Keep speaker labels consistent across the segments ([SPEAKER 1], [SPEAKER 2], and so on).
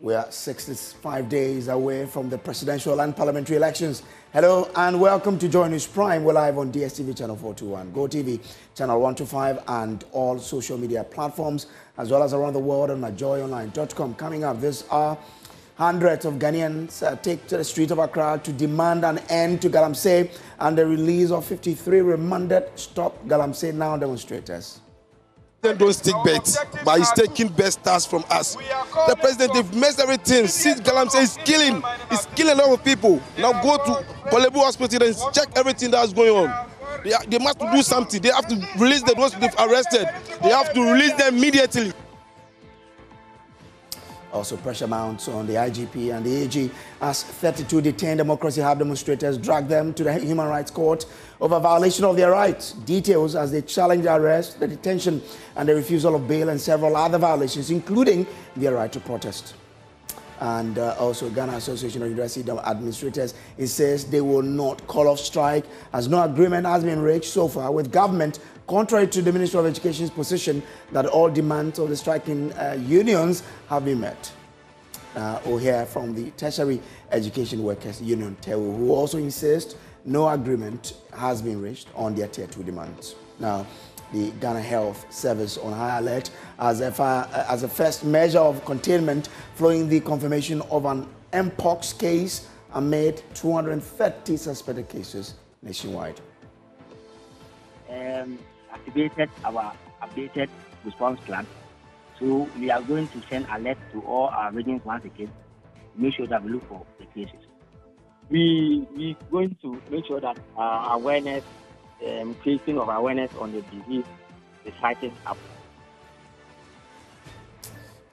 [SPEAKER 1] We are 65 days away from the presidential and parliamentary elections. Hello and welcome to Joy News Prime. We're live on DSTV channel 421, GoTV channel 125 and all social media platforms as well as around the world on myjoyonline.com. Coming up this hour, hundreds of Ghanaians take to the street of Accra to demand an end to Galamsey and the release of 53 remanded Stop Galamsey Now demonstrators.
[SPEAKER 2] Don't stick bets, but he's taking best stars from us. The president, they've messed everything. See, Galamsey is killing a lot of people. Now go to Korle Bu Hospital and check everything that's going on. They must do something. They have to release the ones they've arrested. They have to release them immediately.
[SPEAKER 1] Also, pressure mounts on the IGP and the AG as 32 detained Democracy Hub demonstrators drag them to the Human Rights Court over violation of their rights. Details as they challenge the arrest, the detention, and the refusal of bail and several other violations, including their right to protest. And also, Ghana Association of University Administrators insists they will not call off strike as no agreement has been reached so far with government, contrary to the Ministry of Education's position that all demands of the striking unions have been met. We'll hear from the Tertiary Education Workers Union, TEWU, who also insists no agreement has been reached on their Tier 2 demands. Now, the Ghana Health Service on high alert as a first measure of containment following the confirmation of an Mpox case amid 230 suspected cases nationwide.
[SPEAKER 3] Activated our updated response plan. So we are going to send alert to all our regions once again to make sure that we look for the cases.
[SPEAKER 4] We're going to make sure that awareness, creating of awareness on the disease is fighting up.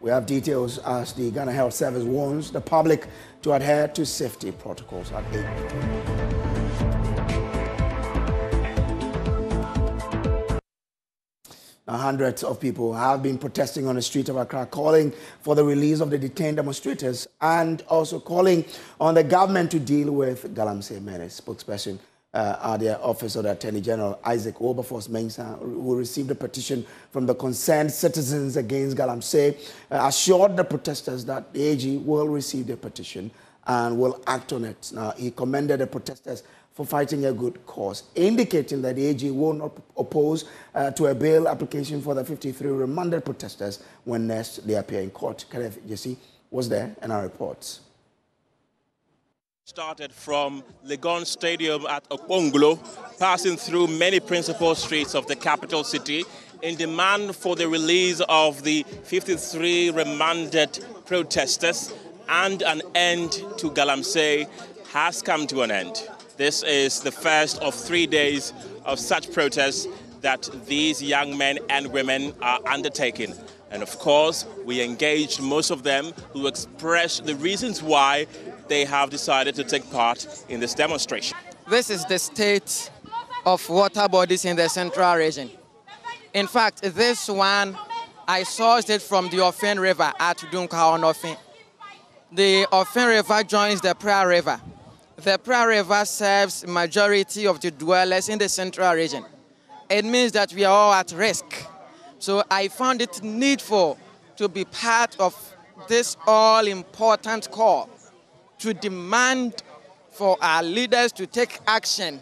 [SPEAKER 1] We have details as the Ghana Health Service warns the public to adhere to safety protocols at 8. Now, hundreds of people have been protesting on the street of Accra, calling for the release of the detained demonstrators and also calling on the government to deal with Galamsey menace. Spokesperson at the Office of the Attorney General, Isaac Wilberforce Mensah, who received a petition from the concerned citizens against Galamsey, assured the protesters that the AG will receive the petition and will act on it. Now, he commended the protesters for fighting a good cause, indicating that the AG will not oppose to a bail application for the 53 remanded protesters when next they appear in court. Kenneth Jesse was there and our reports.
[SPEAKER 5] Started from Legon Stadium at Okponglo, passing through many principal streets of the capital city in demand for the release of the 53 remanded protesters and an end to Galamsey has come to an end. This is the first of 3 days of such protests that these young men and women are undertaking. And of course, we engaged most of them who expressed the reasons why they have decided to take part in this demonstration.
[SPEAKER 6] This is the state of water bodies in the central region. In fact, this one, I sourced it from the Ofen River at Dunkaonofen. The Ofen River joins the Praia River. The Praia River serves majority of the dwellers in the central region. It means that we are all at risk. So I found it needful to be part of this all-important call to demand for our leaders to take action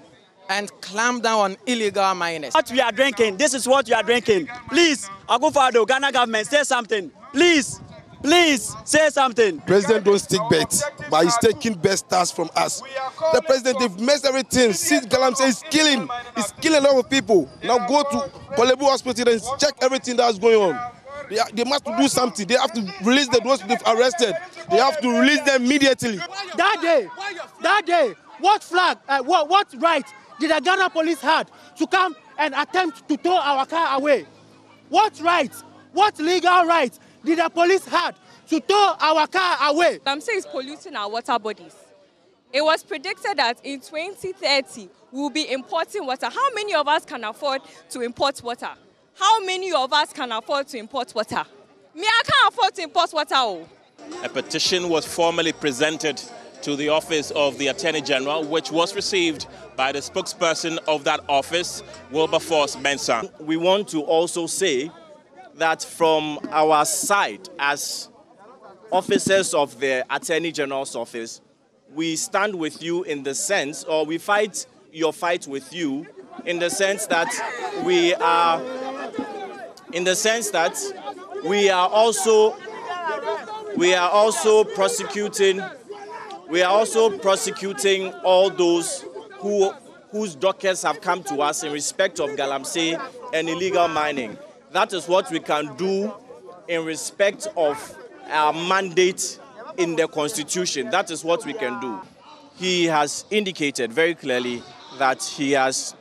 [SPEAKER 6] and clamp down on illegal miners.
[SPEAKER 7] What we are drinking, this is what we are drinking. Please, Akufo-Addo, Ghana government, say something. Please. Please say something.
[SPEAKER 2] President don't stick bets, but he's taking best stars from us. The president, they've messed everything. See, Galamsey is killing a lot of people. Now go to Korle Bu Hospital and check everything that's going on. They must do something. They have to release the ones they've arrested. They have to release them immediately.
[SPEAKER 8] That day, what flag, what right did the Ghana police have to come and attempt to tow our car away? What right, what legal right did the police have to tow our car away?
[SPEAKER 9] Galamsey is polluting our water bodies. It was predicted that in 2030, we will be importing water. How many of us can afford to import water? How many of us can afford to import water? Me, I can't afford to import water. Oh.
[SPEAKER 5] A petition was formally presented to the Office of the Attorney General, which was received by the spokesperson of that office, Wilberforce Mensah.
[SPEAKER 7] We want to also say that from our side as
[SPEAKER 10] officers of the Attorney General's office, we stand with you in the sense, or we fight your fight with you in the sense that we are also prosecuting all those whose dockets have come to us in respect of Galamsey and illegal mining. That is what we can do in respect of our mandate in the Constitution. That is what we can do. He has indicated very clearly that he is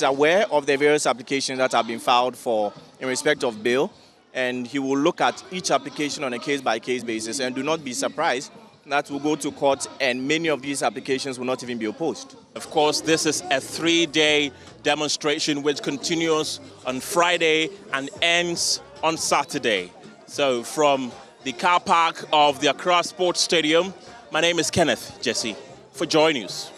[SPEAKER 10] aware of the various applications that have been filed for in respect of bail, and he will look at each application on a case-by-case basis, and do not be surprised that will go to court and many of these applications will not even be opposed.
[SPEAKER 5] Of course, this is a 3-day demonstration which continues on Friday and ends on Saturday. So from the car park of the Accra Sports Stadium, my name is Kenneth Jesse for Joy News.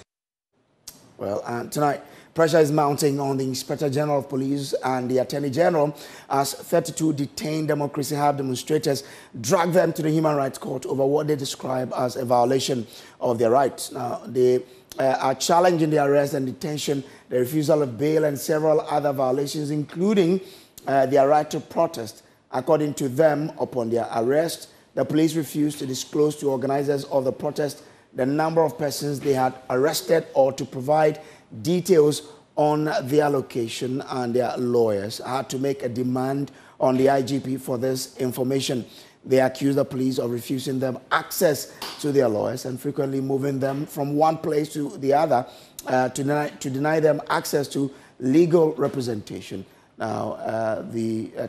[SPEAKER 1] Well, tonight, pressure is mounting on the Inspector General of Police and the Attorney General as 32 detained Democracy Hub demonstrators drag them to the Human Rights Court over what they describe as a violation of their rights. Now, they are challenging the arrest and detention, the refusal of bail, and several other violations, including their right to protest. According to them, upon their arrest, the police refused to disclose to organizers of the protest the number of persons they had arrested or to provide details on their location, and their lawyers had to make a demand on the IGP for this information. They accused the police of refusing them access to their lawyers and frequently moving them from one place to the other to deny them access to legal representation. Now,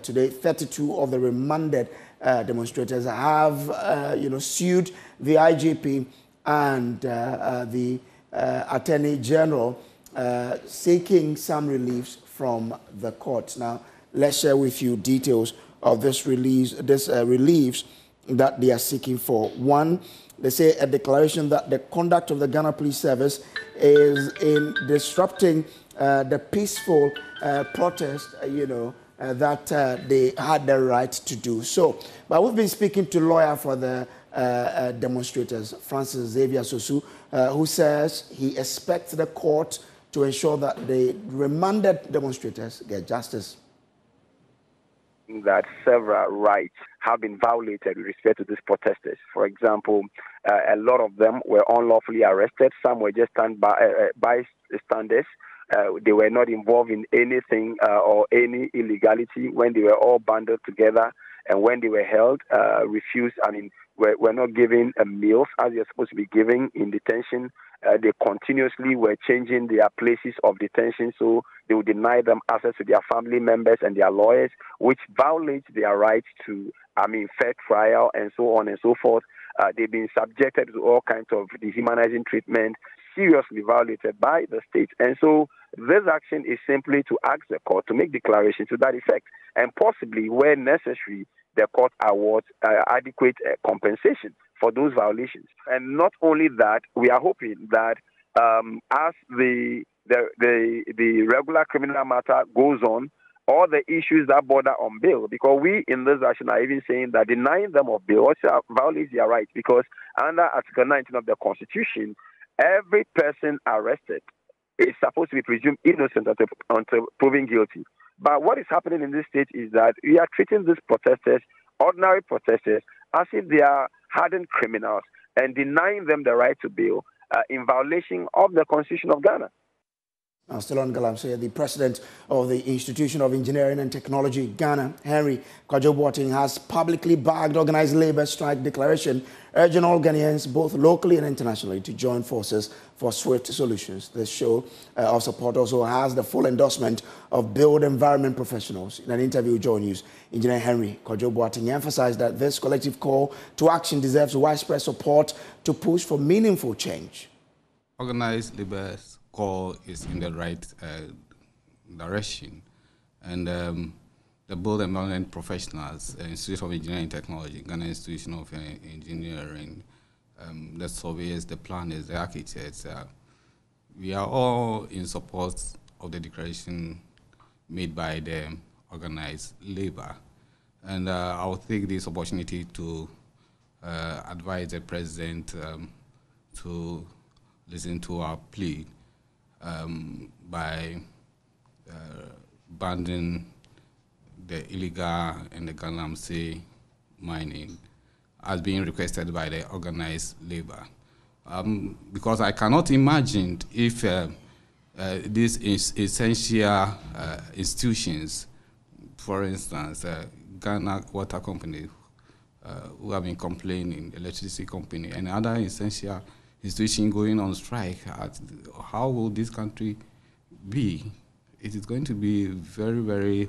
[SPEAKER 1] today, 32 of the remanded demonstrators have, sued the IGP and the Attorney General, seeking some reliefs from the courts. Now, let's share with you details of this reliefs that they are seeking for. One, they say a declaration that the conduct of the Ghana Police Service is in disrupting the peaceful protest, that they had the right to do so. But we've been speaking to lawyer for the demonstrators, Francis Xavier Sosu, who says he expects the court to ensure that the remanded demonstrators get justice.
[SPEAKER 11] That several rights have been violated with respect to these protesters. For example, a lot of them were unlawfully arrested. Some were just bystanders. They were not involved in anything or any illegality when they were all bundled together, and when they were held, were not given meals as they're supposed to be given in detention. They continuously were changing their places of detention, so they would deny them access to their family members and their lawyers, which violates their rights to, fair trial and so on and so forth. They've been subjected to all kinds of dehumanizing treatment, seriously violated by the state. And so this action is simply to ask the court to make declarations to that effect, and possibly, where necessary, the court awards adequate compensation for those violations. And not only that, we are hoping that as the regular criminal matter goes on, all the issues that border on bail, because we in this action are even saying that denying them of bail also violates their rights, because under Article 19 of the Constitution, every person arrested is supposed to be presumed innocent until proven guilty. But what is happening in this state is that we are treating these protesters, ordinary protesters, as if they are hardened criminals and denying them the right to bail in violation of the Constitution of Ghana.
[SPEAKER 1] Now, still on Galamsey, the president of the Institution of Engineering and Technology, Ghana, Henry Kwajo Boateng, has publicly backed organized labor strike declaration, urging all Ghanaians, both locally and internationally, to join forces for swift solutions. This show of support also has the full endorsement of built environment professionals. In an interview with Joy News, Engineer Henry Kwajo Boateng emphasized that this collective call to action deserves widespread support to push for meaningful change.
[SPEAKER 12] Organized labor's call is in the right direction, and the build environment professionals, Institute of Engineering and Technology, Ghana Institution of Engineering, the surveyors, the planners, the architects, we are all in support of the declaration made by the organized labor. And I will take this opportunity to advise the president to listen to our plea by banning the illegal and the galamsey mining as being requested by the organized labor. Because I cannot imagine if these essential institutions, for instance, Ghana Water Company, who have been complaining, electricity company, and other essential institutions going on strike, how will this country be? It is going to be very, very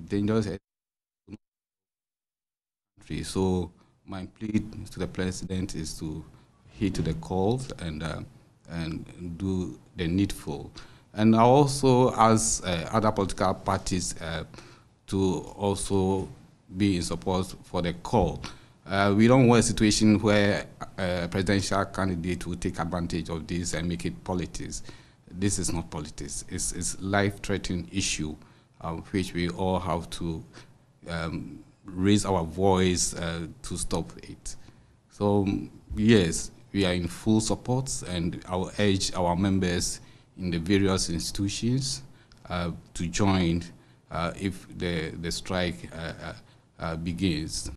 [SPEAKER 12] dangerous country. So my plea to the president is to heed to the calls and do the needful. And I also ask other political parties to also be in support for the call. We don't want a situation where a presidential candidate will take advantage of this and make it politics. This is not politics. It's life-threatening issue, which we all have to raise our voice to stop it. So yes, we are in full support, and I will urge our members in the various institutions to join if the strike begins.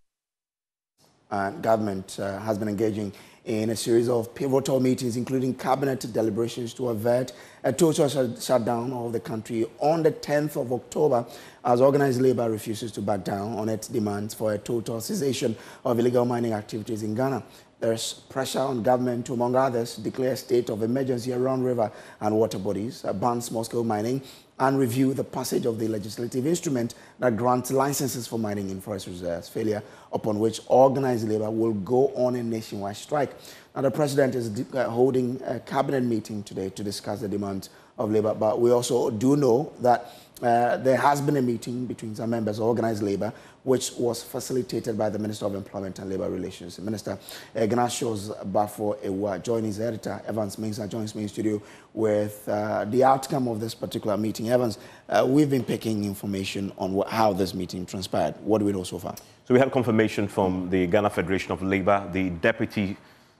[SPEAKER 1] Government has been engaging in a series of pivotal meetings, including cabinet deliberations to avert a total shutdown of the country on the 10th of October as organized labor refuses to back down on its demands for a total cessation of illegal mining activities in Ghana. There's pressure on government to, among others, declare a state of emergency around river and water bodies, ban small-scale mining, and review the passage of the legislative instrument that grants licenses for mining in forest reserves, failure upon which organized labor will go on a nationwide strike. Now, the president is holding a cabinet meeting today to discuss the demands of labor, but we also do know that there has been a meeting between some members of organized labor, which was facilitated by the Minister of Employment and Labor Relations. Minister Ignatius Bafo-Ewa joined his editor, Evans Mensah, joins me in studio with the outcome of this particular meeting. Evans, we've been picking information on how this meeting transpired. What do we know so far?
[SPEAKER 13] So we had confirmation from the Ghana Federation of Labor. The Deputy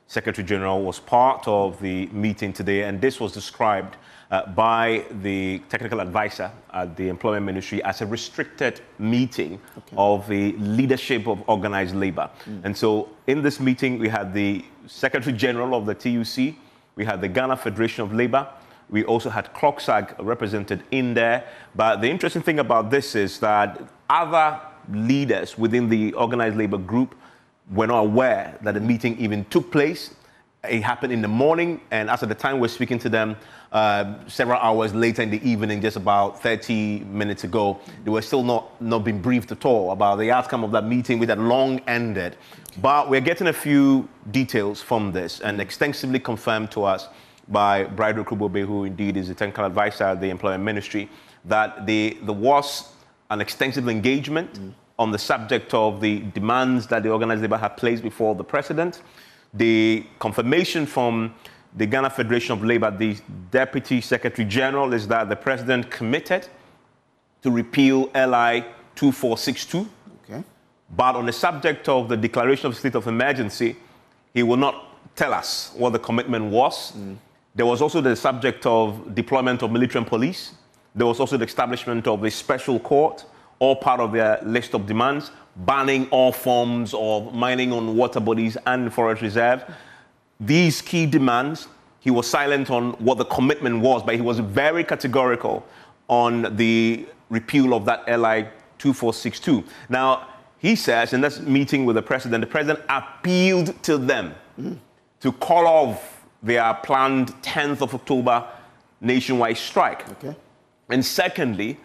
[SPEAKER 13] Secretary General was part of the meeting today, and this was described by the technical advisor at the Employment Ministry as a restricted meeting of the leadership of organized labor. And so in this meeting, we had the Secretary General of the TUC, we had the Ghana Federation of Labor, we also had CLOCSAG represented in there. But the interesting thing about this is that other leaders within the organized labor group were not aware that the meeting even took place. It happened in the morning, and as at the time we're speaking to them, several hours later in the evening, just about 30 minutes ago, they were still not being briefed at all about the outcome of that meeting, which had long ended. But we're getting a few details from this, and extensively confirmed to us by Bridal Kubobe, who indeed is the technical advisor at the Employment Ministry, that there was an extensive engagement on the subject of the demands that the organized labor had placed before the president. The confirmation from the Ghana Federation of Labor, the Deputy Secretary General, is that the president committed to repeal LI 2462.
[SPEAKER 1] Okay.
[SPEAKER 13] But on the subject of the declaration of state of emergency, he will not tell us what the commitment was. There was also the subject of deployment of military and police. There was also the establishment of a special court, all part of their list of demands, banning all forms of mining on water bodies and forest reserves. These key demands, he was silent on what the commitment was, but he was very categorical on the repeal of that LI 2462. Now, he says in this meeting with the president appealed to them to call off their planned 10th of October nationwide strike.
[SPEAKER 1] Okay.
[SPEAKER 13] And secondly,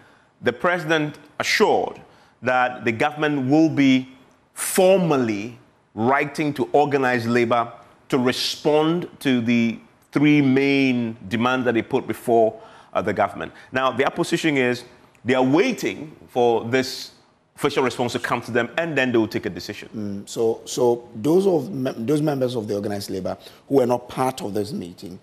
[SPEAKER 13] the president assured that the government will be formally writing to organized labor to respond to the three main demands that they put before the government. Now, their position is they are waiting for this official response to come to them, and then they will take a decision.
[SPEAKER 1] So those members of the organized labor who were not part of this meeting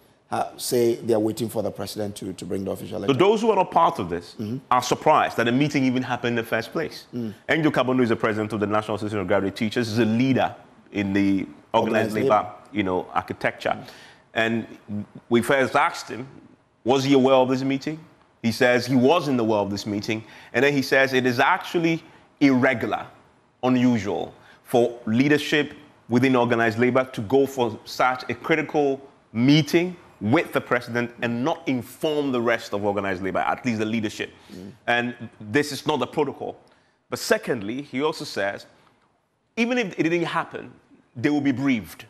[SPEAKER 1] say they're waiting for the president to bring the official letter.
[SPEAKER 13] So those who are not part of this are surprised that the meeting even happened in the first place. Angel Kabonu is the president of the National Association of Graduate Teachers. He's a leader in the organized labor, architecture. And we first asked him, was he aware of this meeting? He says he wasn't aware of this meeting. And then he says it is actually irregular, unusual for leadership within organized labor to go for such a critical meeting with the president and not inform the rest of organized labor, at least the leadership. And this is not the protocol. But secondly, he also says, even if it didn't happen, they will be briefed,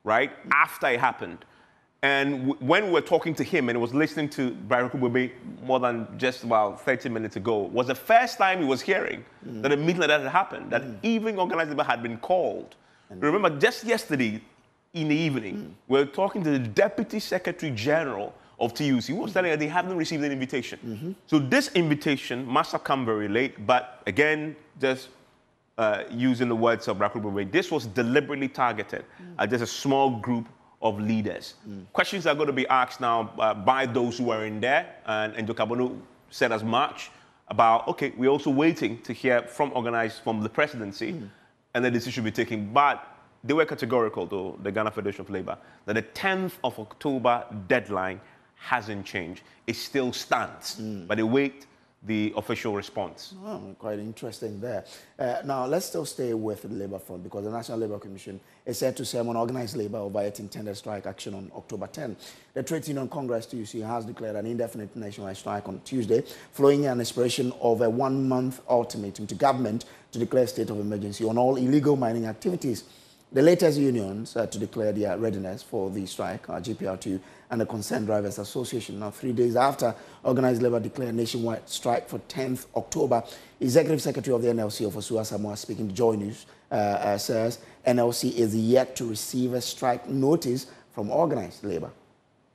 [SPEAKER 13] right, after it happened. And when we were talking to him and was listening to Barry Kubebe more than just about 30 minutes ago, was the first time he was hearing that a meeting like that had happened, that even organized labor had been called. Remember, just yesterday in the evening, we were talking to the Deputy Secretary General of TUC, who was telling us they haven't received an invitation. So this invitation must have come very late, but again, just using the words of Barry Kubebe, this was deliberately targeted at just a small group of leaders. Questions are going to be asked now by those who are in there, and Angel Kabonu said as much about, okay, we're also waiting to hear from the presidency, and the decision will be taken. But they were categorical, though, the Ghana Federation of Labour, that the 10th of October deadline hasn't changed. It still stands, but they wait the official response.
[SPEAKER 1] Oh, quite interesting there. Now, let's still stay with the Labour Front, because the National Labour Commission is set to sermon organized labour over its intended strike action on October 10. The Trade Union Congress, TUC, has declared an indefinite nationwide strike on Tuesday, following an expiration of a one-month ultimatum to government to declare state of emergency on all illegal mining activities. The latest unions to declare their readiness for the strike are GPR2 and the Concerned Drivers Association. Now, 3 days after organized labor declared nationwide strike for 10th October, Executive Secretary of the NLC, Ofosu Asamoah, speaking to Joy News, says NLC is yet to receive a strike notice from organized labor.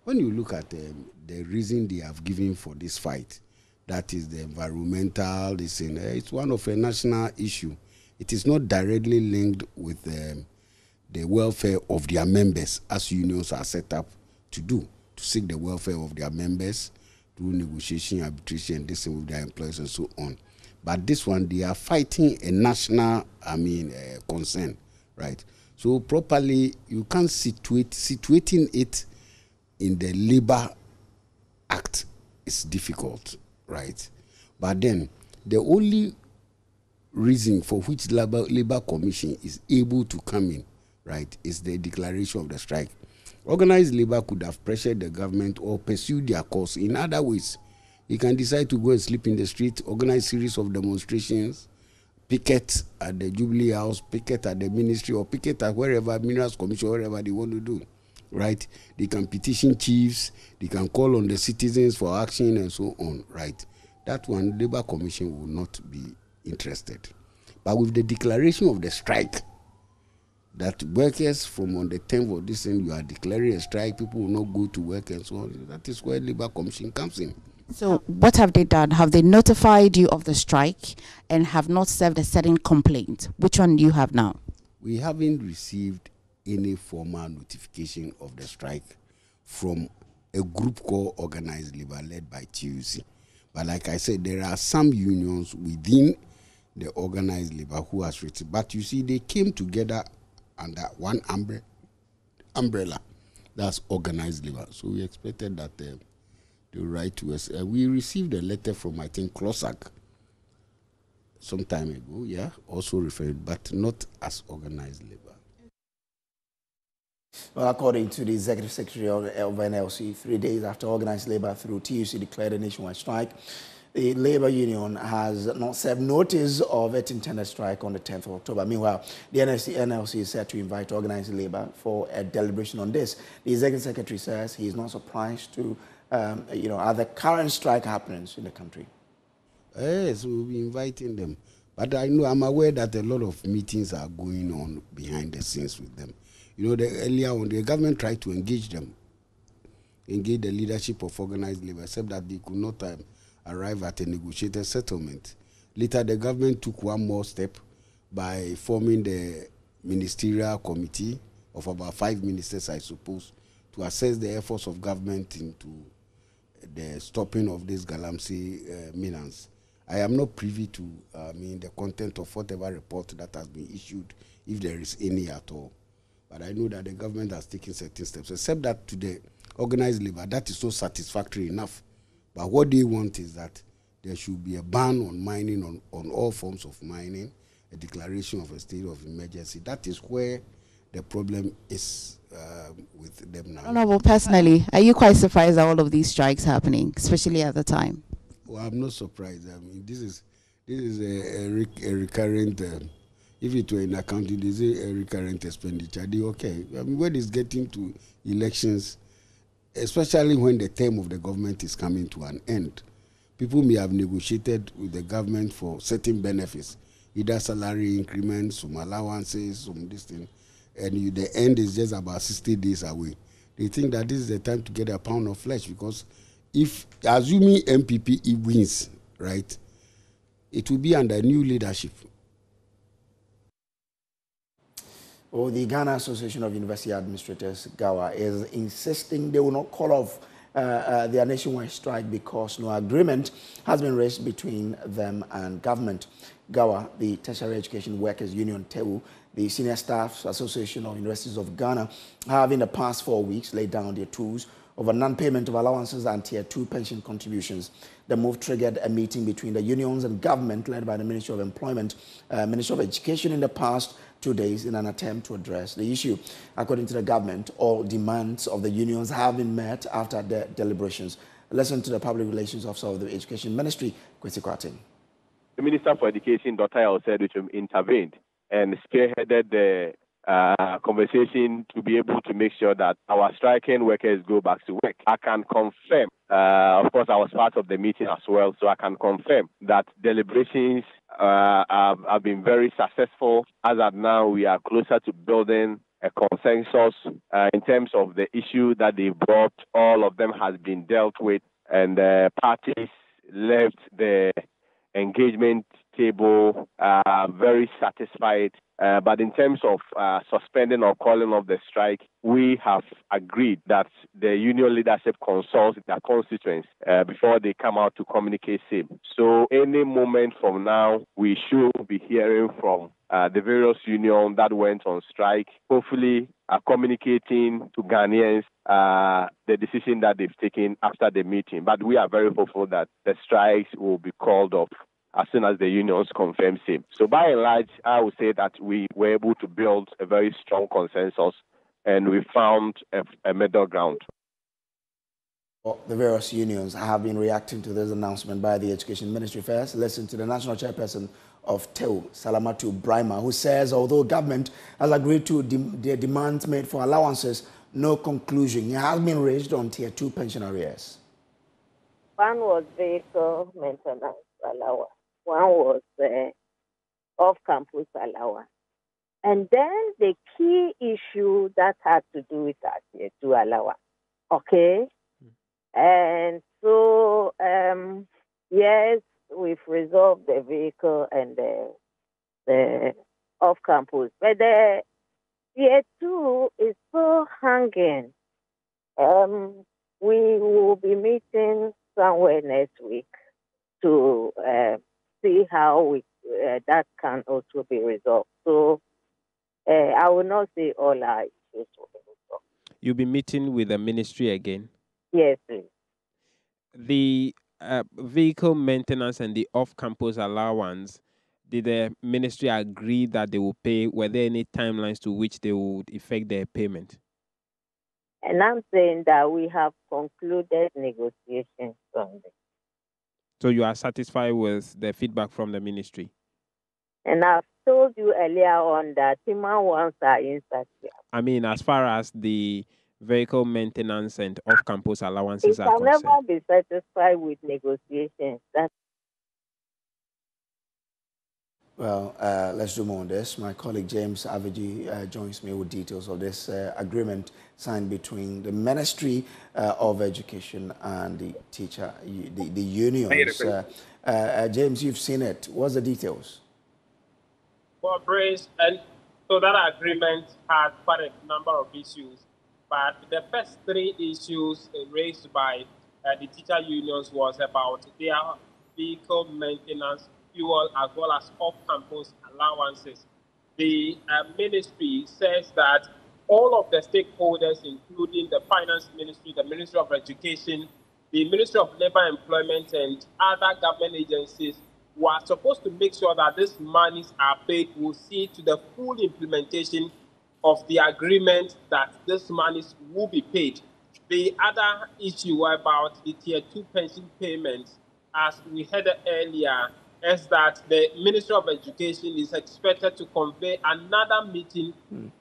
[SPEAKER 14] When you look at the reason they have given for this fight, that is the environmental, it's one of a national issue. It is not directly linked with the welfare of their members, as unions are set up to do, to seek the welfare of their members, through negotiation, arbitration, this with their employees and so on. But this one, they are fighting a national, concern, right? So properly, you can't situating it in the Labor Act is difficult, right? But then, the only reason for which Labor Commission is able to come in, right, is the declaration of the strike. Organized labor could have pressured the government or pursued their cause in other ways. You can decide to go and sleep in the street, organize series of demonstrations, picket at the Jubilee House, picket at the ministry, or picket at wherever, Minerals Commission, wherever they want to do, right? They can petition chiefs, they can call on the citizens for action and so on, right? That one, Labor Commission will not be interested. But with the declaration of the strike, that workers from on the 10th of this end, you are declaring a strike, people will not go to work and so on. That is where Labor Commission comes in.
[SPEAKER 15] So what have they done? Have they notified you of the strike and have not served a certain complaint? Which one do you have now?
[SPEAKER 14] We haven't received any formal notification of the strike from a group called Organized Labor led by TUC. But like I said, there are some unions within the Organized Labor who has written. But you see, they came together under one umbrella, that's Organized Labor. So we expected that they write to us. We received a letter from, I think, CLOSAC some time ago, yeah, also referred, but not as Organized Labor.
[SPEAKER 1] Well, according to the Executive Secretary of NLC, 3 days after organized labor through TUC declared a nationwide strike, the labor union has not served notice of its intended strike on the 10th of October. Meanwhile, the NLC is set to invite organized labor for a deliberation on this. The Executive Secretary says he is not surprised to, at the current strike happenings in the country.
[SPEAKER 14] Yes, we'll be inviting them. But I'm aware that a lot of meetings are going on behind the scenes with them. Earlier on, the government tried to engage them, engage the leadership of organized labor, except that they could not arrive at a negotiated settlement. Later, the government took one more step by forming the ministerial committee of about 5 ministers, I suppose, to assess the efforts of government into the stopping of this Galamsey menace. I am not privy to the content of whatever report that has been issued, if there is any at all. But I know that the government has taken certain steps, except that to the organized labor, that is not satisfactory enough. But what they want is that there should be a ban on mining, on all forms of mining, a declaration of a state of emergency. That is where the problem is with them now.
[SPEAKER 15] Honorable, personally, are you quite surprised at all of these strikes happening, especially at the time?
[SPEAKER 14] Well, I'm not surprised. I mean, this is a recurrent. If it were in accounting, this is a recurrent expenditure. Okay. I mean, when it's getting to elections, especially when the term of the government is coming to an end, people may have negotiated with the government for certain benefits, either salary increments, some allowances, some this thing, and the end is just about 60 days away. They think that this is the time to get a pound of flesh, because if, assuming MPP wins, right, it will be under new leadership.
[SPEAKER 1] Well, the Ghana Association of University Administrators, GAWA, is insisting they will not call off their nationwide strike because no agreement has been reached between them and government. GAWA, the Tertiary Education Workers Union, TEU, the Senior Staff Association of Universities of Ghana, have in the past 4 weeks laid down their tools over non-payment of allowances and Tier 2 pension contributions. The move triggered a meeting between the unions and government led by the Ministry of Employment, Ministry of Education in the past 2 days in an attempt to address the issue. According to the government, all demands of the unions have been met after the deliberations. Listen to the Public Relations Officer of the Education Ministry, Kwesi Kwarteng.
[SPEAKER 16] The Minister for Education, Dr. Yaw, intervened and spearheaded the conversation to be able to make sure that our striking workers go back to work. I can confirm, of course, I was part of the meeting as well, so I can confirm that deliberations have been very successful. As of now, we are closer to building a consensus in terms of the issue that they brought. All of them has been dealt with, and the parties left the engagement table very satisfied. But in terms of suspending or calling off the strike, we have agreed that the union leadership consults their constituents before they come out to communicate same. So any moment from now, we should be hearing from the various unions that went on strike, hopefully communicating to Ghanaians the decision that they've taken after the meeting. But we are very hopeful that the strikes will be called off as soon as the unions confirm same. So by and large, I would say that we were able to build a very strong consensus, and we found a middle ground.
[SPEAKER 1] The various unions have been reacting to this announcement by the Education Ministry. First, listen to the National Chairperson of TEU, Salamatu Brahma, who says although government has agreed to their demands made for allowances, no conclusion has been reached on Tier 2 pension arrears.
[SPEAKER 17] One was vehicle maintenance allowance. One was off-campus allowance. And then the key issue that had to do with that Tier 2 allowance. Okay? And so, yes, we've resolved the vehicle and the off-campus. But the Tier 2 is still hanging. We will be meeting somewhere next week to see how that can also be resolved. So I will not say all our issues will be resolved.
[SPEAKER 18] You'll be meeting with the ministry again?
[SPEAKER 17] Yes, please.
[SPEAKER 18] The vehicle maintenance and the off-campus allowance, did the ministry agree that they will pay? Were there any timelines to which they would effect their payment?
[SPEAKER 17] And I'm saying that we have concluded negotiations on this.
[SPEAKER 18] So you are satisfied with the feedback from the ministry?
[SPEAKER 17] And I've told you earlier on that human wants are insatiable.
[SPEAKER 18] I mean, as far as the vehicle maintenance and off-campus allowances
[SPEAKER 17] it
[SPEAKER 18] are concerned.
[SPEAKER 17] I'll never be satisfied with negotiations.
[SPEAKER 1] Well, let's do more on this. My colleague James Aviji joins me with details of this agreement signed between the Ministry of Education and the teacher, the unions. James, you've seen it. What's the details?
[SPEAKER 19] Well, Praise, and so that agreement had quite a number of issues.
[SPEAKER 18] But the first three issues raised by the teacher unions was about their vehicle maintenance, fuel, as well as off-campus allowances. The ministry says that all of the stakeholders, including the Finance Ministry, the Ministry of Education, the Ministry of Labour Employment, and other government agencies who are supposed to make sure that these monies are paid will see to the full implementation of the agreement that these monies will be paid. The other issue about the Tier 2 pension payments, as we heard earlier, is that the Ministry of Education is expected to convene another meeting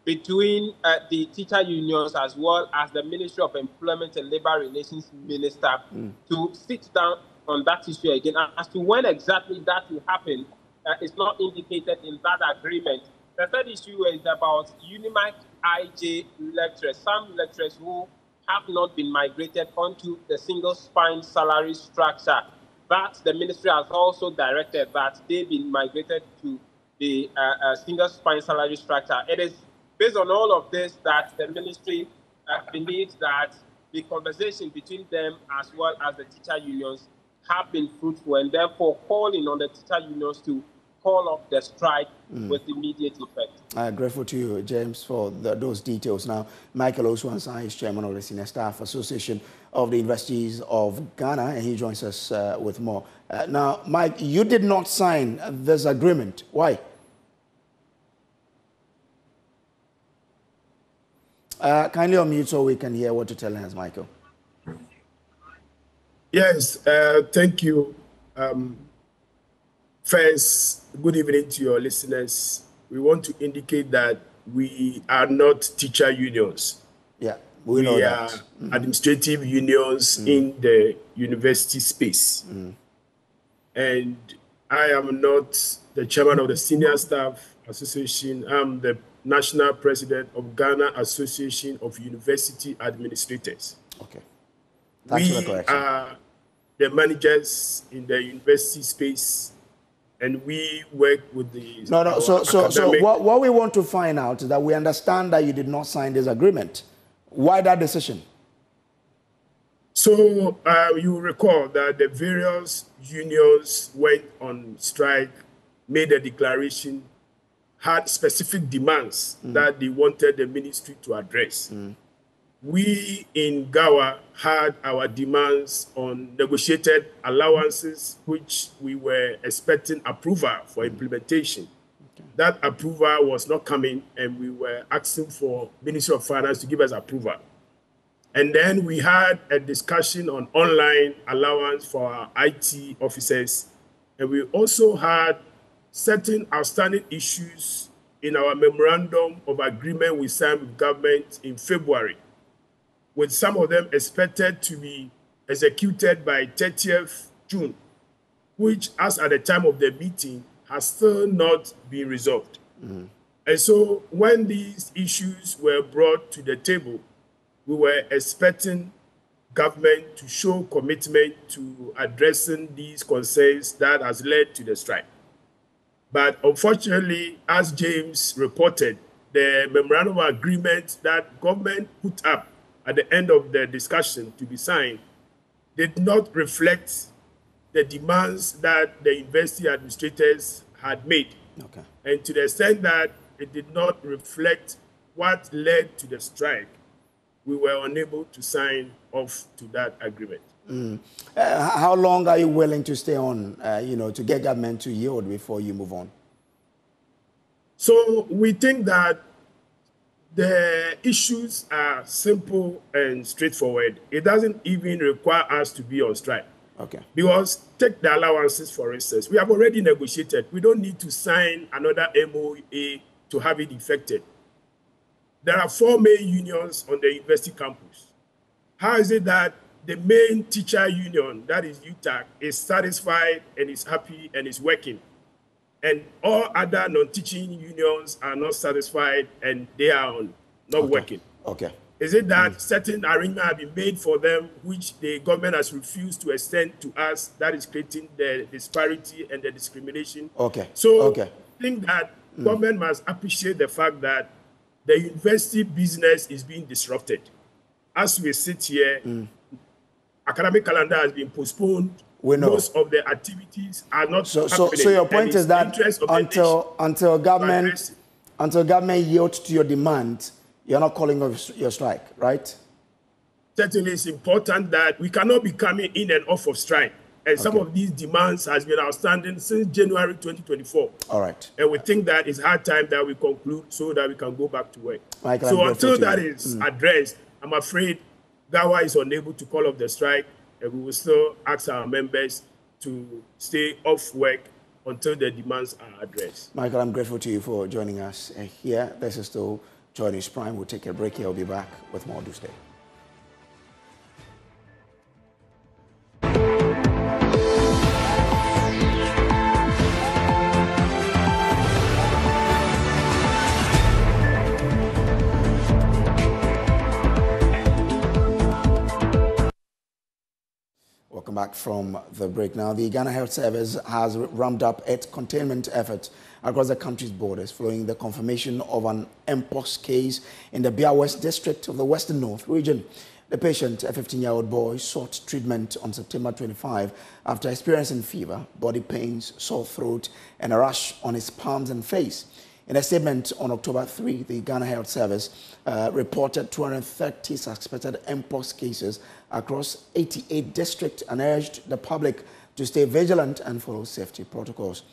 [SPEAKER 18] between the teacher unions as well as the Ministry of Employment and Labour Relations Minister to sit down on that issue again. As to when exactly that will happen, it's not indicated in that agreement. The third issue is about Unimac IJ lecturers, some lecturers who have not been migrated onto the single spine salary structure. That the ministry has also directed that they be migrated to the single spine salary structure. It is based on all of this that the ministry believes that the conversation between them as well as the teacher unions have been fruitful, and therefore calling on the teacher unions to call off the strike with immediate effect.
[SPEAKER 1] Grateful to you, James, for those details. Now, Michael Osuansah is chairman of the Senior Staff Association of the Universities of Ghana, and he joins us with more. Now, Mike, you did not sign this agreement. Why? Kindly unmute so we can hear what you're telling us, Michael.
[SPEAKER 19] Yes, thank you. First, good evening to your listeners. We want to indicate that we are not teacher unions.
[SPEAKER 1] Yeah, we know that.
[SPEAKER 19] Are administrative unions in the university space. And I am not the chairman of the Senior Staff Association. I'm the national president of Ghana Association of University Administrators.
[SPEAKER 1] Okay.
[SPEAKER 19] We are the managers in the university space, and we work with the...
[SPEAKER 1] So what we want to find out is that we understand that you did not sign this agreement. Why that decision?
[SPEAKER 19] So you recall that the various unions went on strike, made a declaration, had specific demands that they wanted the ministry to address. We in GAWA had our demands on negotiated allowances, which we were expecting approval for implementation. That approval was not coming, and we were asking for Ministry of Finance to give us approval. And then we had a discussion on online allowance for our IT officers. And we also had certain outstanding issues in our memorandum of agreement we signed with government in February, with some of them expected to be executed by 30th June, which, as at the time of the meeting, has still not been resolved. And so when these issues were brought to the table, we were expecting government to show commitment to addressing these concerns that has led to the strike. But unfortunately, as James reported, the memorandum of agreement that government put up at the end of the discussion to be signed did not reflect the demands that the university administrators had made.
[SPEAKER 1] Okay.
[SPEAKER 19] And to the extent that it did not reflect what led to the strike, we were unable to sign off to that agreement.
[SPEAKER 1] How long are you willing to stay on, to get government to yield before you move on?
[SPEAKER 19] So we think that the issues are simple and straightforward. It doesn't even require us to be on strike.
[SPEAKER 1] Okay.
[SPEAKER 19] Because take the allowances, for instance. We have already negotiated. We don't need to sign another MOA to have it effected. There are 4 main unions on the university campus. How is it that the main teacher union, that is UTAC, is satisfied and is happy and is working, and all other non-teaching unions are not satisfied and they are not working?
[SPEAKER 1] Okay.
[SPEAKER 19] Is it that certain arrangements have been made for them, which the government has refused to extend to us, that is creating the disparity and the discrimination?
[SPEAKER 1] Okay.
[SPEAKER 19] So I think that government must appreciate the fact that the university business is being disrupted. as we sit here, academic calendar has been postponed.
[SPEAKER 1] We know.
[SPEAKER 19] Most of the activities are not happening.
[SPEAKER 1] So your point is that until government yields to your demand, you're not calling off your strike, right?
[SPEAKER 19] Certainly, it's important that we cannot be coming in and off of strike. And some of these demands has been outstanding since January 2024.
[SPEAKER 1] All right.
[SPEAKER 19] And we think that it's hard time that we conclude so that we can go back to work.
[SPEAKER 1] Michael,
[SPEAKER 19] so until that is addressed, I'm afraid GAWA is unable to call off the strike, and we will still ask our members to stay off work until the demands are addressed.
[SPEAKER 1] Michael, I'm grateful to you for joining us here. This is still Joy News Prime. We'll take a break here. We'll be back with more. Do stay. Welcome back from the break. Now, the Ghana Health Service has ramped up its containment efforts across the country's borders following the confirmation of an Mpox case in the Bia West district of the Western North region. The patient, a 15-year-old boy, sought treatment on September 25 after experiencing fever, body pains, sore throat, and a rash on his palms and face. In a statement on October 3, the Ghana Health Service reported 230 suspected Mpox cases across 88 districts and urged the public to stay vigilant and follow safety protocols.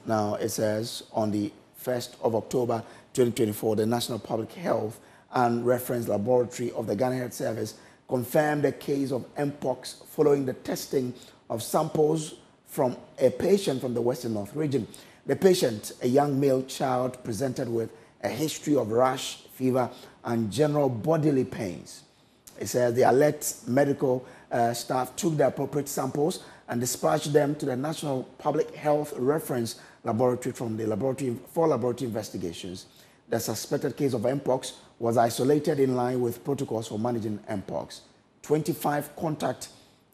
[SPEAKER 1] Now, it says on the 1st of October 2024, the National Public Health and Reference Laboratory of the Ghana Health Service confirmed a case of Mpox following the testing of samples from a patient from the Western North region. The patient, a young male child, presented with a history of rash, fever, and general bodily pains. It says the alert medical staff took the appropriate samples and dispatched them to the National Public Health Reference Laboratory from the laboratory for laboratory investigations. The suspected case of Mpox was isolated in line with protocols for managing Mpox. 25 contacts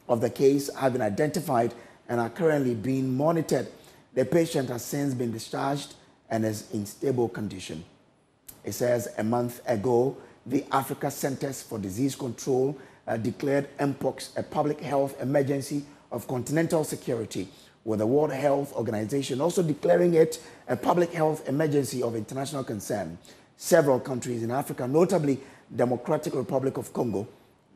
[SPEAKER 1] of the case have been identified and are currently being monitored. The patient has since been discharged and is in stable condition. It says a month ago, the Africa Centers for Disease Control declared Mpox a public health emergency of continental security, with the World Health Organization also declaring it a public health emergency of international concern. Several countries in Africa, notably Democratic Republic of Congo,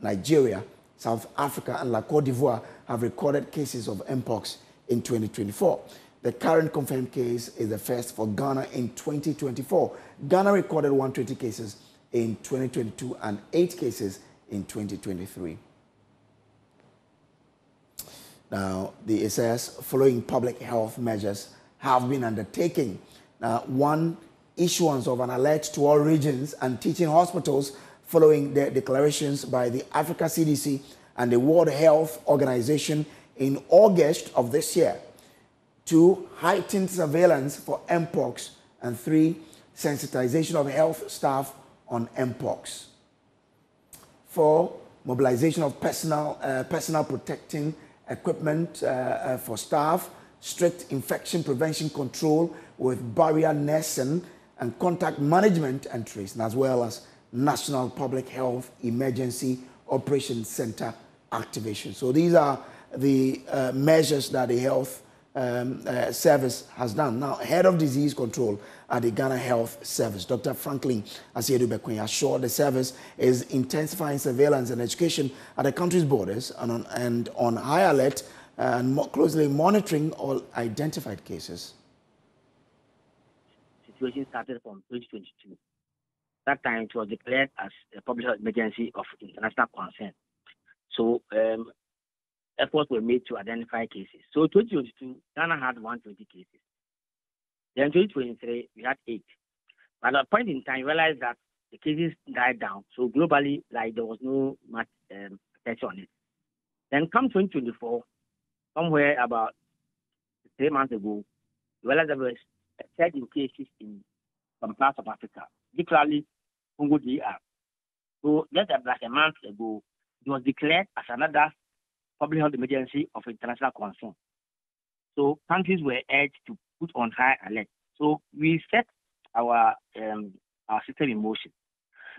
[SPEAKER 1] Nigeria, South Africa, and La Côte d'Ivoire, have recorded cases of Mpox in 2024. The current confirmed case is the first for Ghana in 2024. Ghana recorded 120 cases in 2022 and 8 cases in 2023. Now, the SAS, following public health measures, have been undertaking. One, issuance of an alert to all regions and teaching hospitals following the declarations by the Africa CDC and the World Health Organization in August of this year. 2, heightened surveillance for Mpox. And 3, sensitization of health staff on Mpox. 4, mobilization of personal protecting equipment for staff, strict infection prevention control with barrier nursing and contact management and tracing, as well as National Public Health Emergency Operations Center activation. So these are the measures that the health service has done. Now, head of disease control at the Ghana Health Service, Dr. Franklin Asiedu Bekwin, assured the service is intensifying surveillance and education at the country's borders and on high alert and more closely monitoring all identified cases.
[SPEAKER 3] Situation started from 2022. That time it was declared as a public health emergency of international concern. So efforts were made to identify cases. So 2022, Ghana had 120 cases. Then 2023, we had 8. But at a point in time, we realized that the cases died down. So globally, there was no much attention on it. Then come 2024, somewhere about 3 months ago, we realized there was a surge in cases in some parts of Africa, particularly Congo DR. So just like a month ago, it was declared as another public health emergency of international concern. So countries were urged to put on high alert. So we set our system in motion.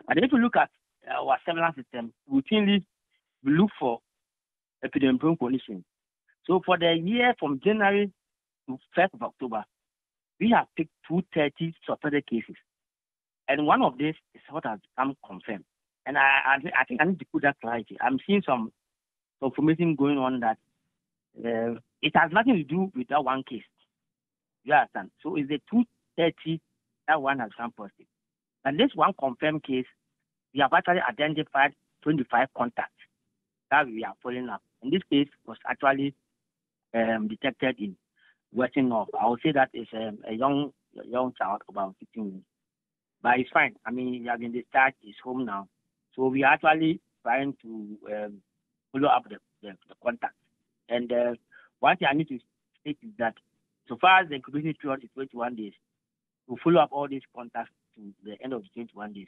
[SPEAKER 3] But if you look at our surveillance system, routinely we look for epidemic conditions. So for the year from January to 1st of October, we have picked 230 suspected cases. And one of these is what has become confirmed. And I think I need to put that clarity. I'm seeing some information going on that it has nothing to do with that one case. You understand? So it's the 230 that one has come positive. And this one confirmed case, we have actually identified 25 contacts that we are following up. And this case was actually detected in Western North. I would say that is a young child, about 15 years. But it's fine. I mean, he has been discharged, he's home now. So we are actually trying to follow up the contacts. And one thing I need to state is that so far as the incubation period is 21 days, we'll follow up all these contacts to the end of the 21 days.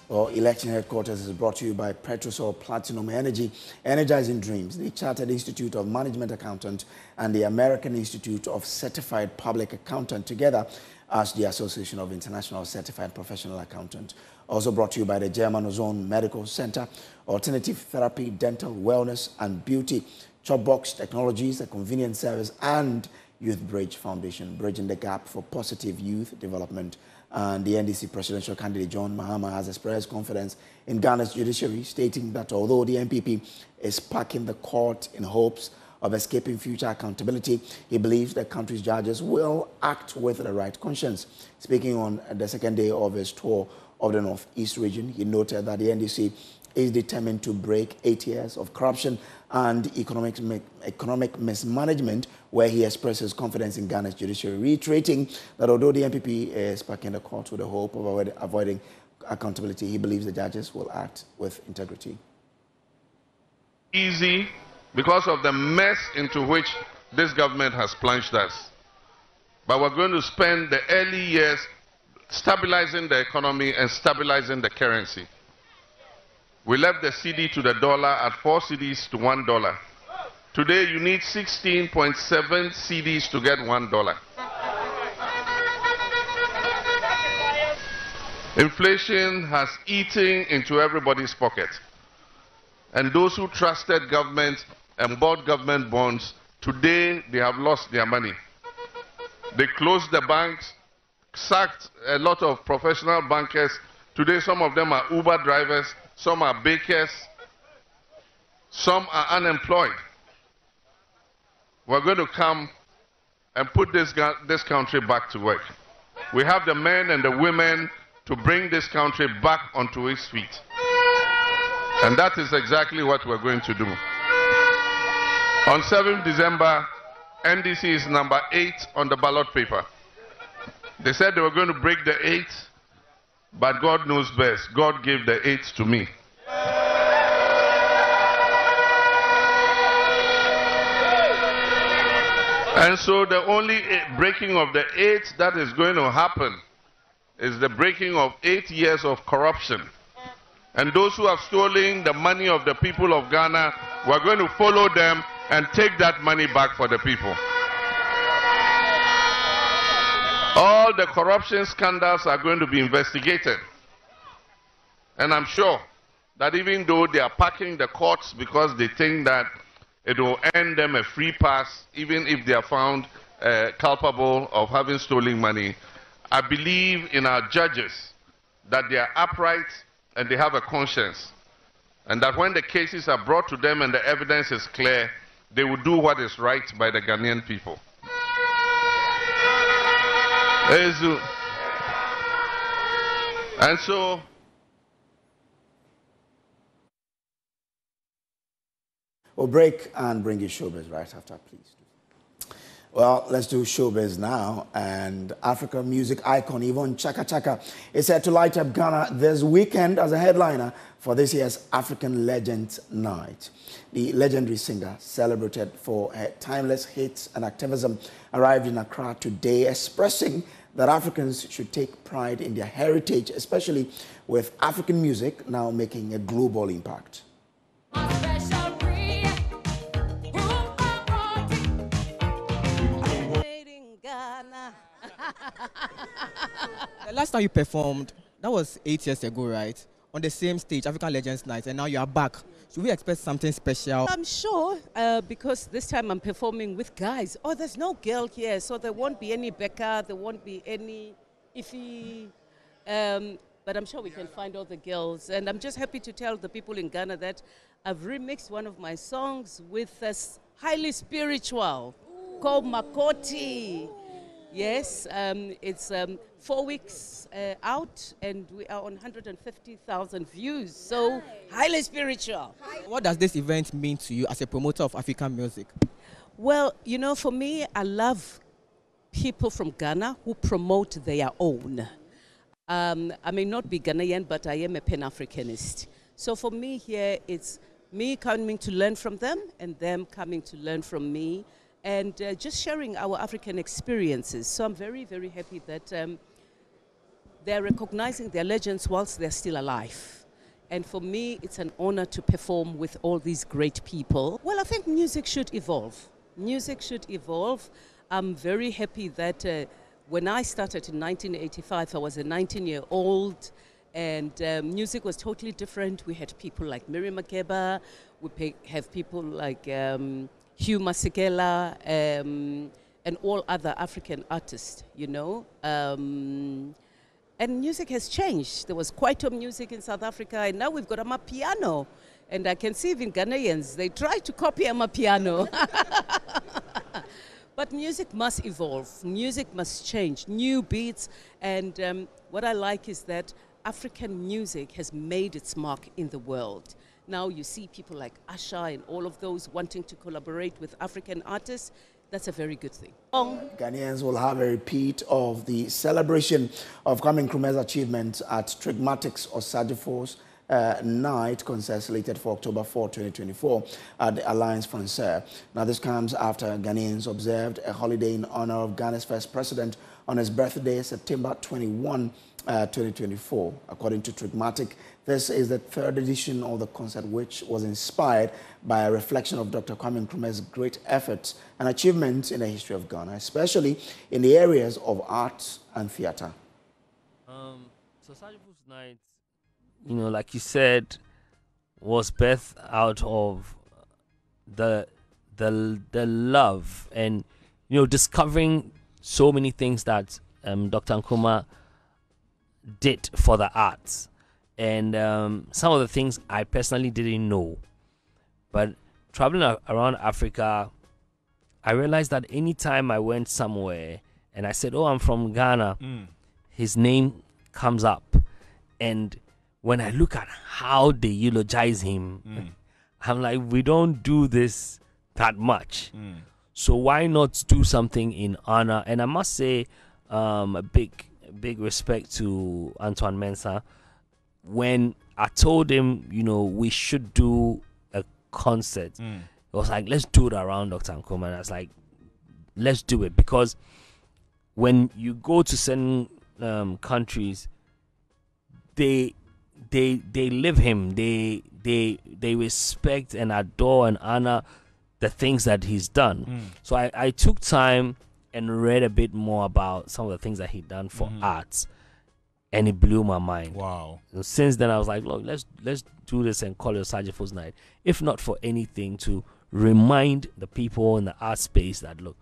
[SPEAKER 1] Well, Election Headquarters is brought to you by Petrosol Platinum Energy, Energizing Dreams, the Chartered Institute of Management Accountant, and the American Institute of Certified Public Accountant together as the Association of International Certified Professional Accountant. Also brought to you by the German Ozone Medical Center, Alternative Therapy, Dental, Wellness and Beauty, Chopbox Technologies, a convenience service, and Youth Bridge Foundation, bridging the gap for positive youth development. And the NDC presidential candidate John Mahama has expressed confidence in Ghana's judiciary, stating that although the NPP is packing the court in hopes of escaping future accountability, he believes the country's judges will act with the right conscience. Speaking on the second day of his tour of the Northeast region, he noted that the NDC is determined to break 8 years of corruption and economic mismanagement, where he expresses confidence in Ghana's judiciary, reiterating that although the NPP is packing the court with the hope of avoiding accountability, he believes the judges will act with integrity.
[SPEAKER 20] Easy because of the mess into which this government has plunged us. But we're going to spend the early years stabilizing the economy and stabilizing the currency. We left the CD to the dollar at 4 CDs to $1. Today, you need 16.7 CDs to get $1. Inflation has eaten into everybody's pocket. And those who trusted government and bought government bonds, today they have lost their money. They closed the banks, sacked a lot of professional bankers. Today, some of them are Uber drivers, some are bakers, some are unemployed. We're going to come and put this country back to work. We have the men and the women to bring this country back onto its feet. And that is exactly what we're going to do. On 7th December, NDC is number 8 on the ballot paper. They said they were going to break the 8, but God knows best. God gave the 8 to me. And so the only breaking of the 8 that is going to happen is the breaking of 8 years of corruption. And those who have stolen the money of the people of Ghana, we're going to follow them and take that money back for the people. All the corruption scandals are going to be investigated. And I'm sure that even though they are packing the courts because they think that it will earn them a free pass, even if they are found culpable of having stolen money, I believe in our judges, that they are upright and they have a conscience. And that when the cases are brought to them and the evidence is clear, they will do what is right by the Ghanaian people. And so,
[SPEAKER 1] we'll break and bring you showbiz right after, please. Well, let's do showbiz now. And African music icon Yvonne Chaka Chaka is set to light up Ghana this weekend as a headliner for this year's African Legends Night. The legendary singer, celebrated for her timeless hits and activism, arrived in Accra today, expressing that Africans should take pride in their heritage, especially with African music now making a global impact.
[SPEAKER 21] The last time you performed, that was 8 years ago, right? On the same stage, African Legends Night, and now you are back. Should we expect something special?
[SPEAKER 22] I'm sure, because this time I'm performing with guys. Oh, there's no girl here, so there won't be any Becca, there won't be any Iffy. But I'm sure we can find all the girls. And I'm just happy to tell the people in Ghana that I've remixed one of my songs with a highly spiritual called Makoti. Yes, it's 4 weeks out, and we are on 150,000 views, so highly spiritual.
[SPEAKER 21] What does this event mean to you as a promoter of African music?
[SPEAKER 22] Well, you know, for me, I love people from Ghana who promote their own. I may not be Ghanaian, but I am a Pan-Africanist. So for me here, it's me coming to learn from them and them coming to learn from me, and just sharing our African experiences. So I'm very, very happy that they're recognizing their legends whilst they're still alive. And for me, it's an honor to perform with all these great people. Well, I think music should evolve. Music should evolve. I'm very happy that when I started in 1985, I was a 19-year-old, and music was totally different. We had people like Miriam Makeba, we have people like Hugh Masekela, and all other African artists, you know. And music has changed. There was Kwaito music in South Africa, and now we've got Amapiano. And I can see even Ghanaians, they try to copy Amapiano. But music must evolve. Music must change. New beats. And what I like is that African music has made its mark in the world. Now you see people like Asha and all of those wanting to collaborate with African artists. That's a very good thing.
[SPEAKER 1] Ghanaians will have a repeat of the celebration of Kwame Nkrumah's achievements at Trigmatics Osagyefos night concert slated for October 4, 2024 at the Alliance Francaise. Now this comes after Ghanaians observed a holiday in honor of Ghana's first president on his birthday, September 21, 2024. According to Trigmatic, this is the third edition of the concert, which was inspired by a reflection of Dr. Kwame Nkrumah's great efforts and achievements in the history of Ghana, especially in the areas of art and theater.
[SPEAKER 23] So Osagyefos night, you know, like you said, was birthed out of the love and, you know, discovering so many things that Dr. Nkrumah did for the arts. And some of the things I personally didn't know. But traveling around Africa, I realized that anytime I went somewhere and I said, oh, I'm from Ghana, his name comes up. And when I look at how they eulogize him, I'm like, we don't do this that much. So why not do something in honor? And I must say a big respect to Antoine Mensah. When I told him, you know, we should do a concert, it was like, let's do it around Dr. Nkrumah. And I was like, let's do it. Because when you go to certain countries, they live him. They respect and adore and honor the things that he's done. So I took time and read a bit more about some of the things that he'd done for arts, and it blew my mind.
[SPEAKER 24] Wow.
[SPEAKER 23] So since then I was like, look, let's do this and call it Osagyefos night, if not for anything, to remind the people in the art space that, look,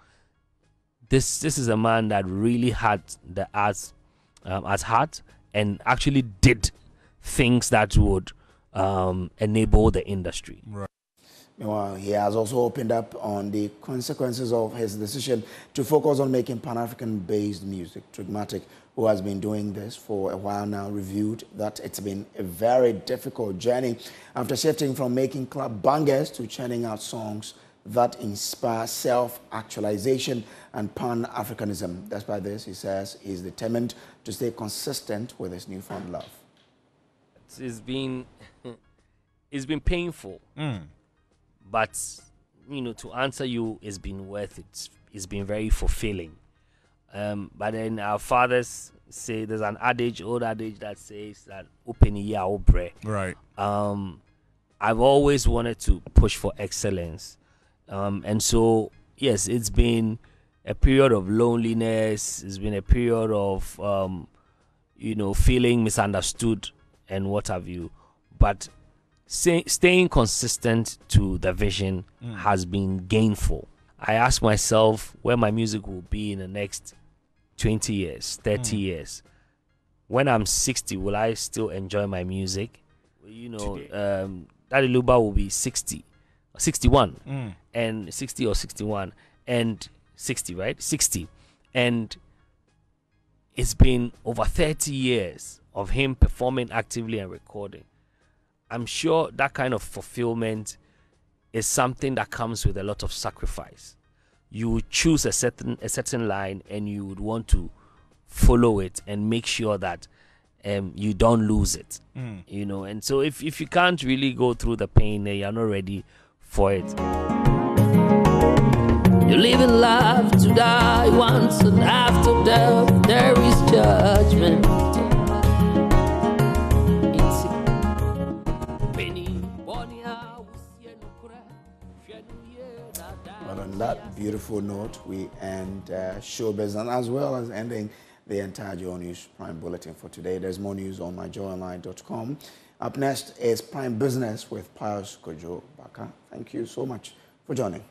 [SPEAKER 23] this is a man that really had the arts at heart and actually did things that would enable the industry.
[SPEAKER 24] Right.
[SPEAKER 1] Meanwhile, he has also opened up on the consequences of his decision to focus on making Pan-African-based music. Trigmatic, who has been doing this for a while now, reviewed that it's been a very difficult journey after shifting from making club bangers to churning out songs that inspire self-actualization and Pan-Africanism. Despite this, he says he's determined to stay consistent with his newfound love.
[SPEAKER 23] It's been painful. But, you know, to answer you, it's been worth it. It's been very fulfilling. But then our fathers say there's an old adage that says that open ear obre.
[SPEAKER 2] Right.
[SPEAKER 23] I've always wanted to push for excellence. And so, yes, it's been a period of loneliness. It's been a period of, feeling misunderstood and what have you. But staying consistent to the vision has been gainful. I ask myself where my music will be in the next 20 years, 30 years. When I'm 60, will I still enjoy my music? Daddy Luba will be 60, 61, and 60 or 61, and 60, right? 60. And it's been over 30 years of him performing actively and recording. I'm sure that kind of fulfillment is something that comes with a lot of sacrifice. You would choose a certain line and you would want to follow it and make sure that you don't lose it. And so if you can't really go through the pain, you're not ready for it.
[SPEAKER 4] You live in life to die once, and after death there is judgment.
[SPEAKER 1] But on that beautiful note, we end Showbiz, and as well as ending the entire Joy News Prime Bulletin for today. There's more news on myjoyonline.com. Up next is Prime Business with Pius Kojo Baka. Thank you so much for joining.